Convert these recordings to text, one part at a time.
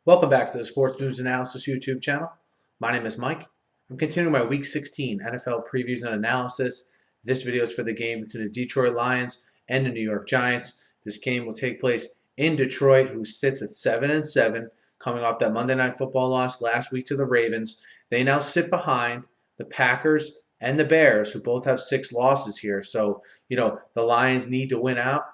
Welcome back to the Sports News Analysis YouTube channel. My name is Mike. I'm continuing my Week 16 NFL previews and analysis. This video is for the game between the Detroit Lions and the New York Giants. This game will take place in Detroit, who sits at 7-7, coming off that Monday Night Football loss last week to the Ravens. They now sit behind the Packers and the Bears, who both have 6 losses here. So, the Lions need to win out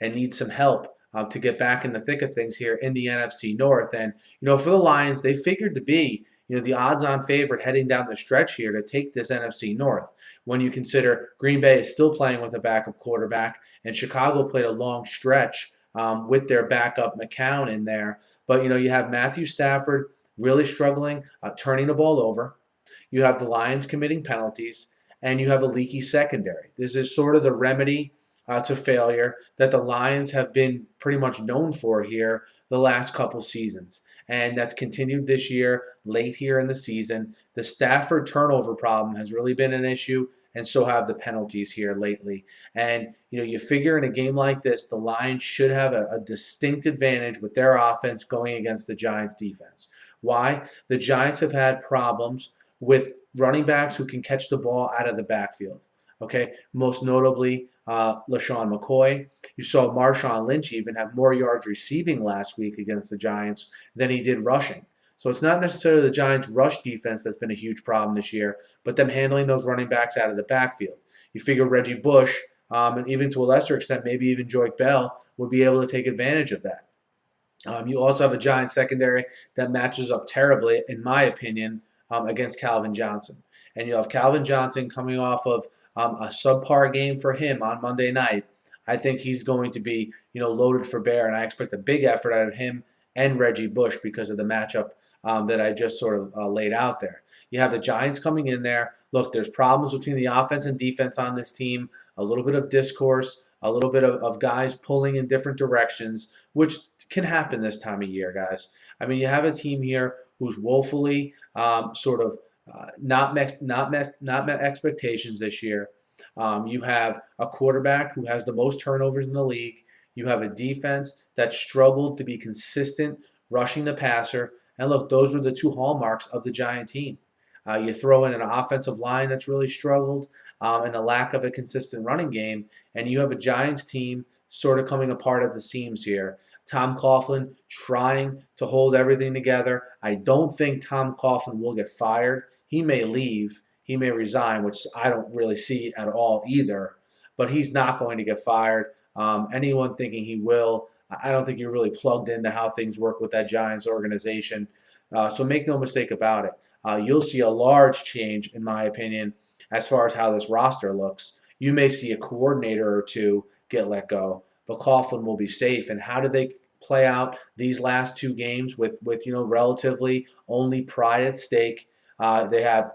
and need some help to get back in the thick of things here in the NFC North. And, for the Lions, they figured to be, the odds-on favorite heading down the stretch here to take this NFC North. When you consider Green Bay is still playing with a backup quarterback, and Chicago played a long stretch with their backup McCown in there. But, you have Matthew Stafford really struggling, turning the ball over. You have the Lions committing penalties, and you have a leaky secondary. This is sort of the remedy to failure that the Lions have been pretty much known for here the last couple seasons. And that's continued this year, late here in the season. The Stafford turnover problem has really been an issue, and so have the penalties here lately. And, you figure in a game like this, the Lions should have a distinct advantage with their offense going against the Giants' defense. Why? The Giants have had problems with running backs who can catch the ball out of the backfield. Okay, most notably LaShawn McCoy. You saw Marshawn Lynch even have more yards receiving last week against the Giants than he did rushing. So it's not necessarily the Giants' rush defense that's been a huge problem this year, but them handling those running backs out of the backfield. You figure Reggie Bush, and even to a lesser extent, maybe even Joique Bell, would be able to take advantage of that. You also have a Giants secondary that matches up terribly, in my opinion, against Calvin Johnson. And you have Calvin Johnson coming off of a subpar game for him on Monday night. I think he's going to be, loaded for bear, and I expect a big effort out of him and Reggie Bush because of the matchup that I just sort of laid out there. You have the Giants coming in there. Look, there's problems between the offense and defense on this team, a little bit of discourse, a little bit of guys pulling in different directions, which can happen this time of year, guys. I mean, you have a team here who's woefully not met expectations this year. You have a quarterback who has the most turnovers in the league. You have a defense that struggled to be consistent rushing the passer. And look, those were the 2 hallmarks of the Giant team. You throw in an offensive line that's really struggled and a lack of a consistent running game, and you have a Giants team sort of coming apart at the seams here. Tom Coughlin trying to hold everything together. I don't think Tom Coughlin will get fired. He may leave. He may resign, which I don't really see at all either. But he's not going to get fired. Anyone thinking he will, I don't think you're really plugged into how things work with that Giants organization. So make no mistake about it. You'll see a large change, in my opinion, as far as how this roster looks. You may see a coordinator or 2 get let go, but Coughlin will be safe. And how do they play out these last 2 games with relatively only pride at stake? They have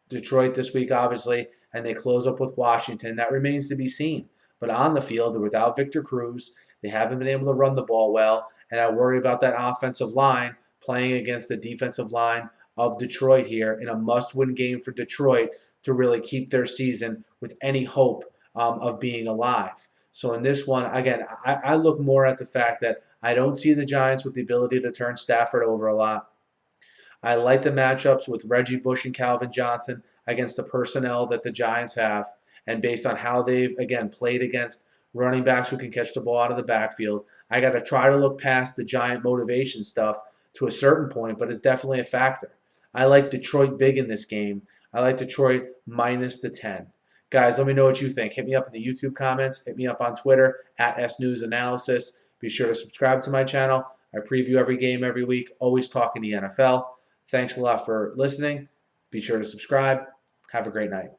Detroit this week, obviously, and they close up with Washington. That remains to be seen. But on the field, they're without Victor Cruz. They haven't been able to run the ball well, and I worry about that offensive line playing against the defensive line of Detroit here in a must-win game for Detroit to really keep their season with any hope of being alive. So in this one, again, I look more at the fact that I don't see the Giants with the ability to turn Stafford over a lot. I like the matchups with Reggie Bush and Calvin Johnson against the personnel that the Giants have, and based on how they've, again, played against running backs who can catch the ball out of the backfield, I got to try to look past the Giant motivation stuff to a certain point, but it's definitely a factor. I like Detroit big in this game. I like Detroit minus the 10. Guys, let me know what you think. Hit me up in the YouTube comments. Hit me up on Twitter, @SNewsAnalysis. Be sure to subscribe to my channel. I preview every game every week, always talking the NFL. Thanks a lot for listening. Be sure to subscribe. Have a great night.